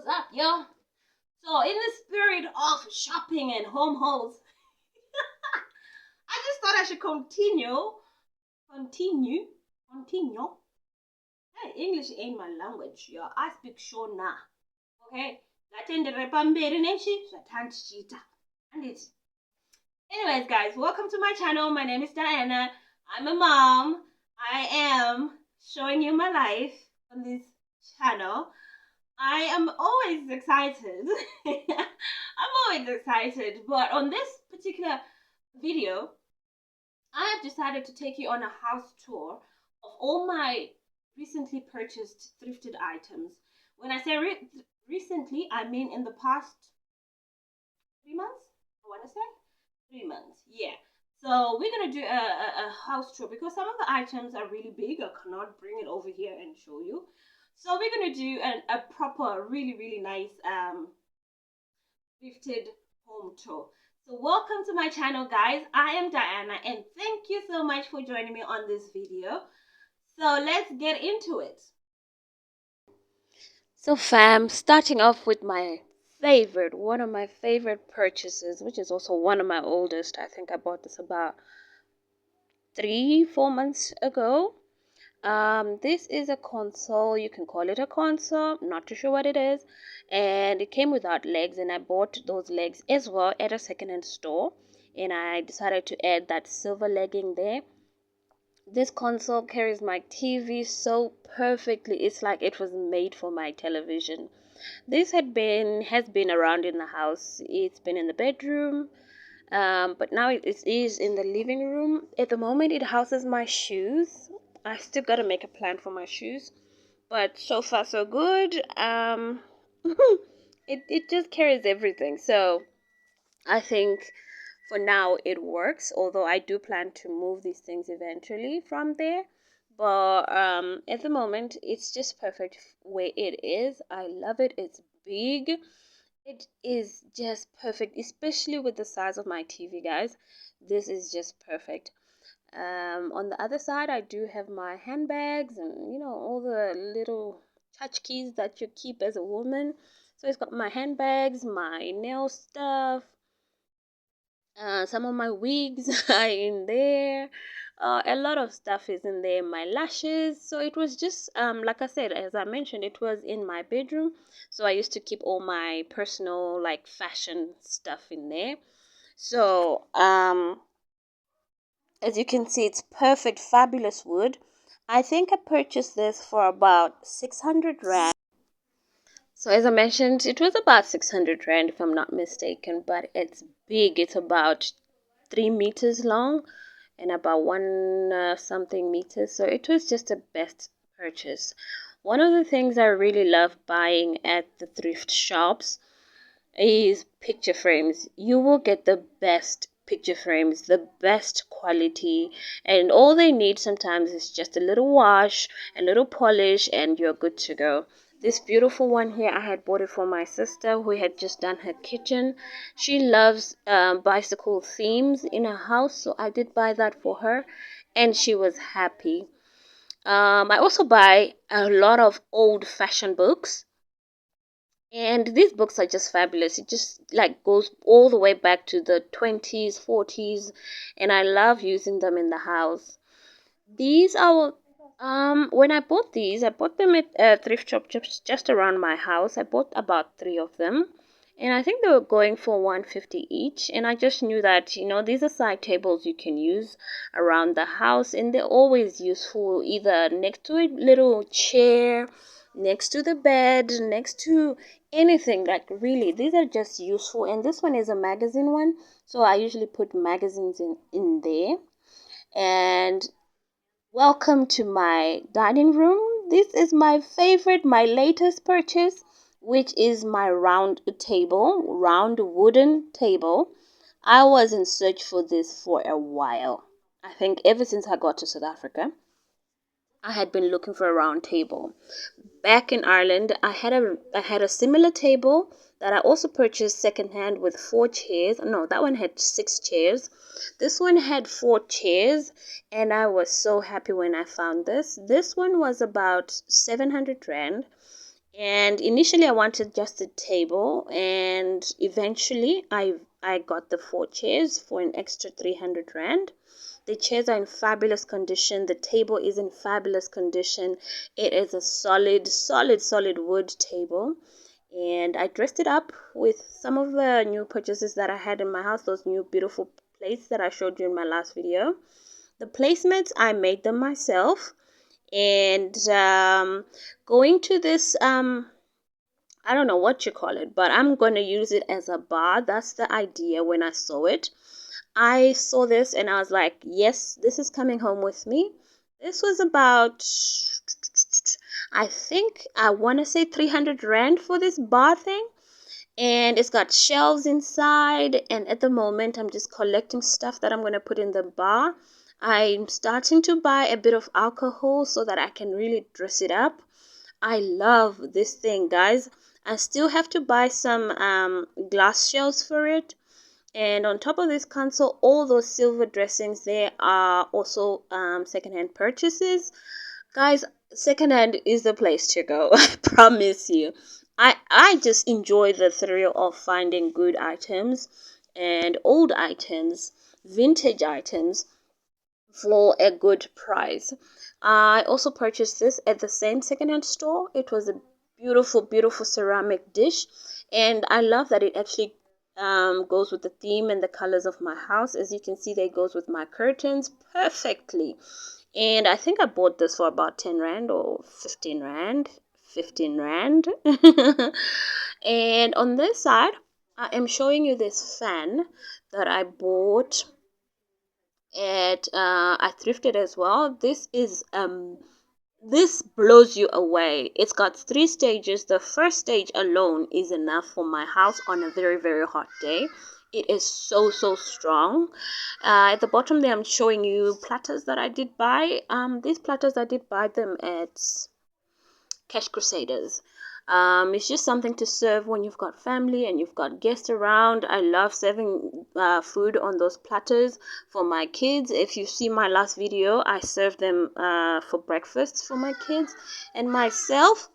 up, yo? So, in the spirit of shopping and home hauls, I just thought I should continue. Hey, English ain't my language, yo. I speak Shona. Okay? Latendere pamberi nechi, zvatandichita. Handiti. Anyways, guys, welcome to my channel. My name is Diana. I'm a mom. I am showing you my life on this channel. I am always excited. I'm always excited, but on this particular video, I have decided to take you on a house tour of all my recently purchased thrifted items. When I say recently, I mean in the past 3 months. I want to say 3 months. Yeah. So we're gonna do a house tour because some of the items are really big. I cannot bring it over here and show you. So we're gonna do a proper, really nice thrifted home tour. So welcome to my channel, guys. I am Diana, and thank you so much for joining me on this video. So let's get into it. So fam, starting off with one of my favorite purchases, which is also one of my oldest. I think I bought this about 3-4 months ago. This is a console. You can call it a console. Not too sure what it is. And it came without legs, and I bought those legs as well at a secondhand store. And I decided to add that silver legging there. This console carries my TV so perfectly. It's like it was made for my television. This has been around in the house. It's been in the bedroom. But now it is in the living room. At the moment, it houses my shoes. I still gotta make a plan for my shoes, but so far so good. It just carries everything. So I think for now it works. Although I do plan to move these things eventually from there, but at the moment it's just perfect where it is. I love it. It's big. It is just perfect, especially with the size of my TV, guys. This is just perfect. On the other side, I do have my handbags and, all the little tchotchkes that you keep as a woman. So it's got my handbags, my nail stuff, some of my wigs are in there. A lot of stuff is in there. My lashes. So it was just like I said, as I mentioned, it was in my bedroom. So I used to keep all my personal like fashion stuff in there. So as you can see, it's perfect, fabulous wood. I think I purchased this for about 600 rand. So as I mentioned, it was about 600 rand if I'm not mistaken, but it's big. It's about 3 meters long and about one something meters. So it was just a best purchase. One of the things I really love buying at the thrift shops is picture frames. You will get the best picture frames, the best quality, and all they need sometimes is just a little wash, a little polish, and you're good to go. This beautiful one here, I had bought it for my sister who had just done her kitchen. She loves bicycle themes in her house, so I did buy that for her, and she was happy. I also buy a lot of old fashion books, and these books are just fabulous. It just like goes all the way back to the 20s, 40s, and I love using them in the house. These are when I bought them at a thrift shop just around my house. I bought about 3 of them, and I think they were going for 150 each. And I just knew that, these are side tables you can use around the house, and they're always useful, either next to a little chair, next to the bed, next to anything. Like, really, these are just useful. And this one is a magazine one, so I usually put magazines in there. And welcome to my dining room. This is my favorite, my latest purchase, which is my round wooden table. I was in search for this for a while. I think ever since I got to South Africa, I had been looking for a round table. Back in Ireland, I had a similar table that I also purchased secondhand with 4 chairs. No, that one had 6 chairs. This one had 4 chairs, and I was so happy when I found this. This one was about 700 rand, And initially I wanted just a table, and eventually I got the 4 chairs for an extra 300 rand. The chairs are in fabulous condition. The table is in fabulous condition. It is a solid wood table. And I dressed it up with some of the new purchases that I had in my house, those new beautiful plates that I showed you in my last video. The placemats, I made them myself. And going to this I don't know what you call it, but I'm going to use it as a bar. That's the idea. When I saw it, I saw this and I was like, yes, this is coming home with me. This was about, I think I want to say 300 rand for this bar thing. And it's got shelves inside, and at the moment I'm just collecting stuff that I'm going to put in the bar. I'm starting to buy a bit of alcohol so that I can really dress it up. I love this thing, guys. I still have to buy some glass shelves for it. And on top of this console, all those silver dressings there are also secondhand purchases. Guys, secondhand is the place to go. I promise you. I just enjoy the thrill of finding good items and old items, vintage items for a good price. I also purchased this at the same secondhand store. It was a beautiful ceramic dish, and I love that it actually goes with the theme and the colors of my house. As you can see, they goes with my curtains perfectly. And I think I bought this for about 10 rand or 15 rand. 15 rand. And on this side, I am showing you this fan that I bought at I thrifted as well. This blows you away. It's got 3 stages. The first stage alone is enough for my house on a very hot day. It is so strong. At the bottom there, I'm showing you platters that I did buy. These platters, I did buy them at Cash Crusaders. It's just something to serve when you've got family and you've got guests around. I love serving food on those platters for my kids. If you see my last video, I served them for breakfast for my kids and myself.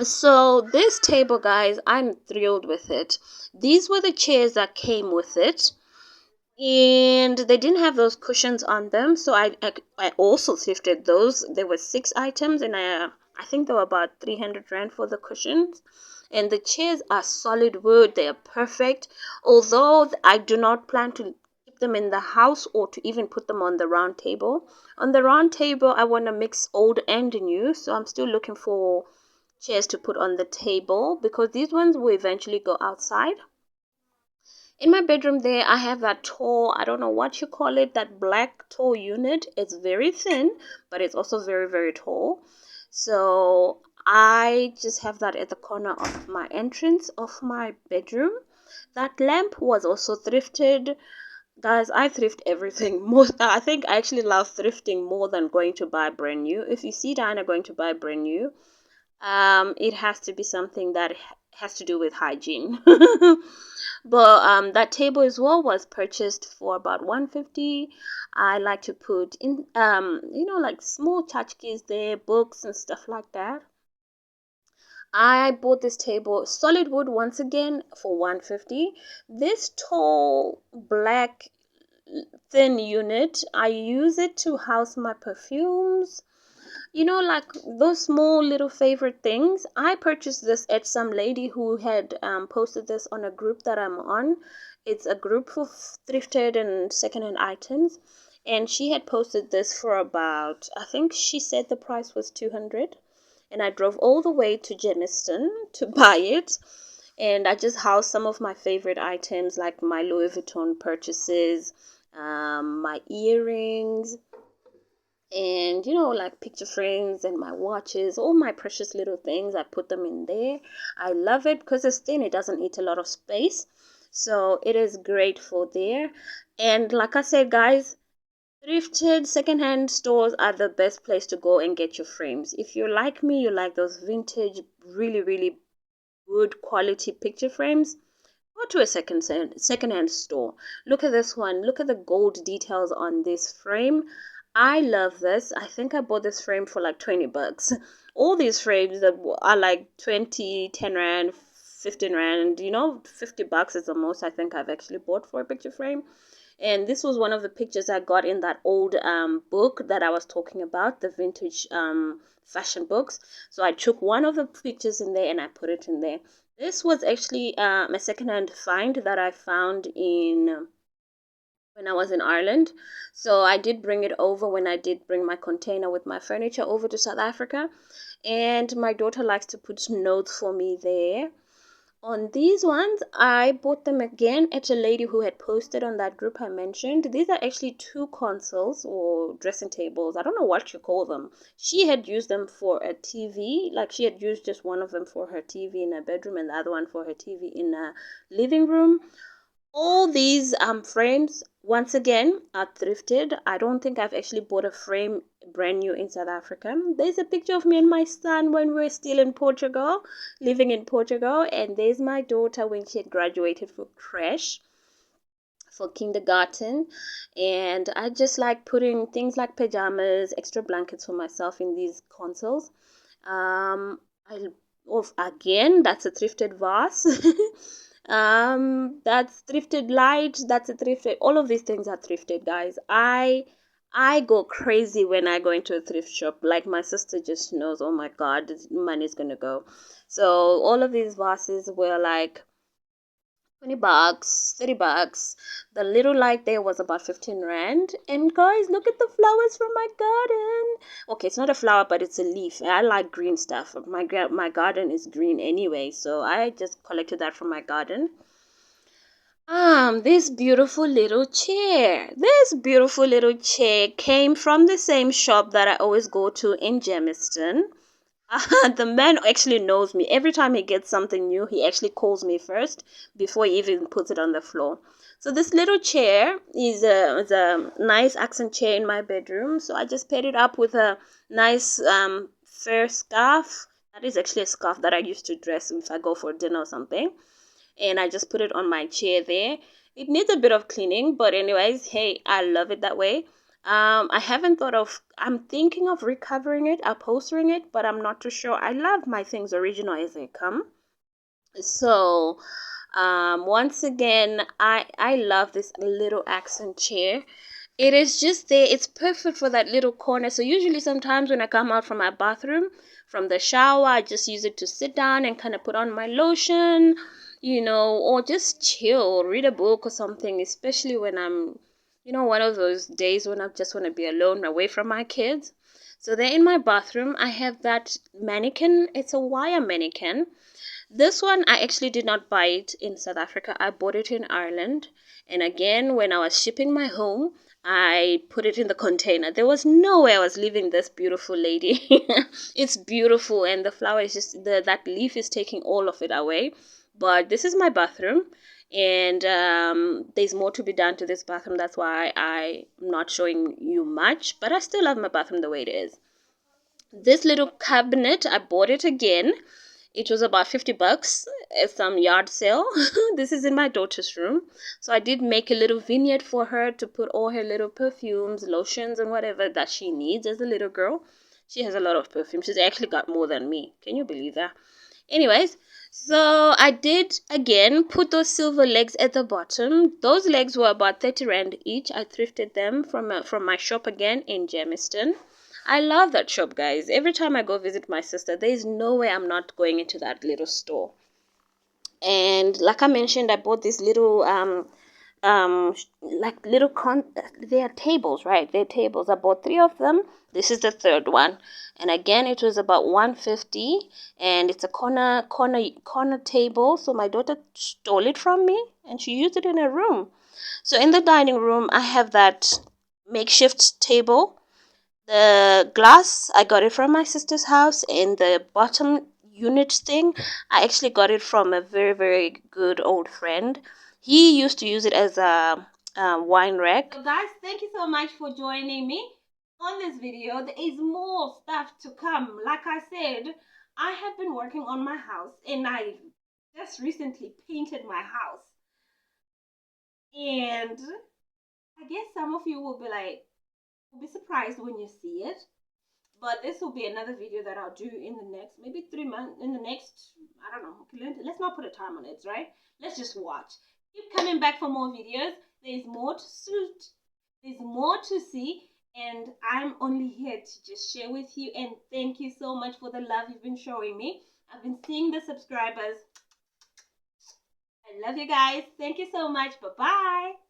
So this table, guys, I'm thrilled with it. These were the chairs that came with it, and they didn't have those cushions on them, so I also thrifted those. There were 6 items, and I think they were about 300 rand for the cushions. And the chairs are solid wood. They are perfect, although I do not plan to keep them in the house or to even put them on the round table. On the round table, I want to mix old and new, so I'm still looking for chairs to put on the table because these ones will eventually go outside. In my bedroom there, I have that tall, I don't know what you call it, that black tall unit. It's very thin, but it's also very tall. So I just have that at the corner of my entrance of my bedroom. That lamp was also thrifted. Guys, I thrift everything. I think I actually love thrifting more than going to buy brand new. If you see Diana going to buy brand new, it has to be something that has to do with hygiene. But that table as well was purchased for about 150. I like to put in like small tchotchkes there, books and stuff like that. I bought this table, solid wood, once again for 150. This tall black thin unit, I use it to house my perfumes, like those small little favorite things. I purchased this at some lady who had posted this on a group that I'm on. It's a group for thrifted and secondhand items, and she had posted this for about, I think she said the price was 200, and I drove all the way to Germiston to buy it. And I just housed some of my favorite items like my Louis Vuitton purchases, my earrings, and like picture frames and my watches, all my precious little things. I put them in there. I love it because it's thin. It doesn't eat a lot of space, so it is great for there. And like I said, guys, thrifted secondhand stores are the best place to go and get your frames. If you're like me, you like those vintage, really good quality picture frames, go to a secondhand store. Look at this one. Look at the gold details on this frame. I love this. I think I bought this frame for like 20 bucks. All these frames that are like 20, 10 rand, 15 rand, 50 bucks is the most I think I've actually bought for a picture frame. And this was one of the pictures I got in that old book that I was talking about, the vintage fashion books. So I took one of the pictures in there and I put it in there. This was actually a secondhand find that I found in when I was in Ireland. So I did bring it over when I did bring my container with my furniture over to South Africa. And my daughter likes to put notes for me there. On these ones, I bought them again at a lady who had posted on that group I mentioned. These are actually two consoles or dressing tables. I don't know what you call them. She had used them for a TV. Like she had used just one of them for her TV in her bedroom and the other one for her TV in a living room. All these frames, once again, are thrifted. I don't think I've actually bought a frame brand new in South Africa. There's a picture of me and my son when we were still in Portugal, living in Portugal, and there's my daughter when she had graduated for creche, for kindergarten. And I just like putting things like pajamas, extra blankets for myself in these consoles. I again, that's a thrifted vase. That's thrifted light. That's a thrifted. All of these things are thrifted, guys. I go crazy when I go into a thrift shop. Like my sister just knows. Oh my God, this money's gonna go. So all of these vases were like 20 bucks, 30 bucks. The little light there was about 15 rand. And guys, look at the flowers from my garden. Okay, it's not a flower, but it's a leaf. I like green stuff. My garden is green anyway, so I just collected that from my garden. This beautiful little chair. This beautiful little chair came from the same shop that I always go to in Germiston. The man actually knows me. Every time he gets something new, he actually calls me first before he even puts it on the floor. So this little chair is a nice accent chair in my bedroom. So I just paired it up with a nice fur scarf. That is actually a scarf that I used to dress if I go for dinner or something. And I just put it on my chair there. It needs a bit of cleaning, but anyways, hey, I love it that way. I haven't thought of, I'm thinking of recovering it, upholstering it, but I'm not too sure. I love my things original as they come. So, once again, I love this little accent chair. It is just there. It's perfect for that little corner. So usually sometimes when I come out from my bathroom, from the shower, I just use it to sit down and kind of put on my lotion, or just chill, read a book or something, especially when I'm, one of those days when I just want to be alone, away from my kids. So there in my bathroom, I have that mannequin. It's a wire mannequin. This one, I actually did not buy it in South Africa. I bought it in Ireland. And again, when I was shipping my home, I put it in the container. There was no way I was leaving this beautiful lady. It's beautiful, and the flower is just, that leaf is taking all of it away. But this is my bathroom, and there's more to be done to this bathroom. That's why I'm not showing you much, but I still love my bathroom the way it is. This little cabinet, I bought it again. It was about 50 bucks at some yard sale. This is in my daughter's room. So I did make a little vignette for her to put all her little perfumes, lotions, and whatever that she needs as a little girl. She has a lot of perfume. She's actually got more than me. Can you believe that? Anyways, so I did again put those silver legs at the bottom. Those legs were about 30 rand each. I thrifted them from my shop again in Germiston. I love that shop, guys. Every time I go visit my sister, there is no way I'm not going into that little store. And like I mentioned, I bought this little like little they are tables, right? They're tables. I bought 3 of them. This is the third one, and again it was about 150, and it's a corner table. So my daughter stole it from me and she used it in her room. So in the dining room, I have that makeshift table. The glass, I got it from my sister's house, and the bottom unit thing, I actually got it from a very, very good old friend. He used to use it as a wine rack. So guys, thank you so much for joining me on this video. There is more stuff to come. Like I said, I have been working on my house, and I just recently painted my house. And I guess some of you will be like, You'll be surprised when you see it. But this will be another video that I'll do in the next, maybe 3 months, in the next, I don't know. Let's not put a time on it, right? Let's just watch. Keep coming back for more videos. There's more to suit. There's more to see. And I'm only here to just share with you. And thank you so much for the love you've been showing me. I've been seeing the subscribers. I love you guys. Thank you so much. Bye-bye.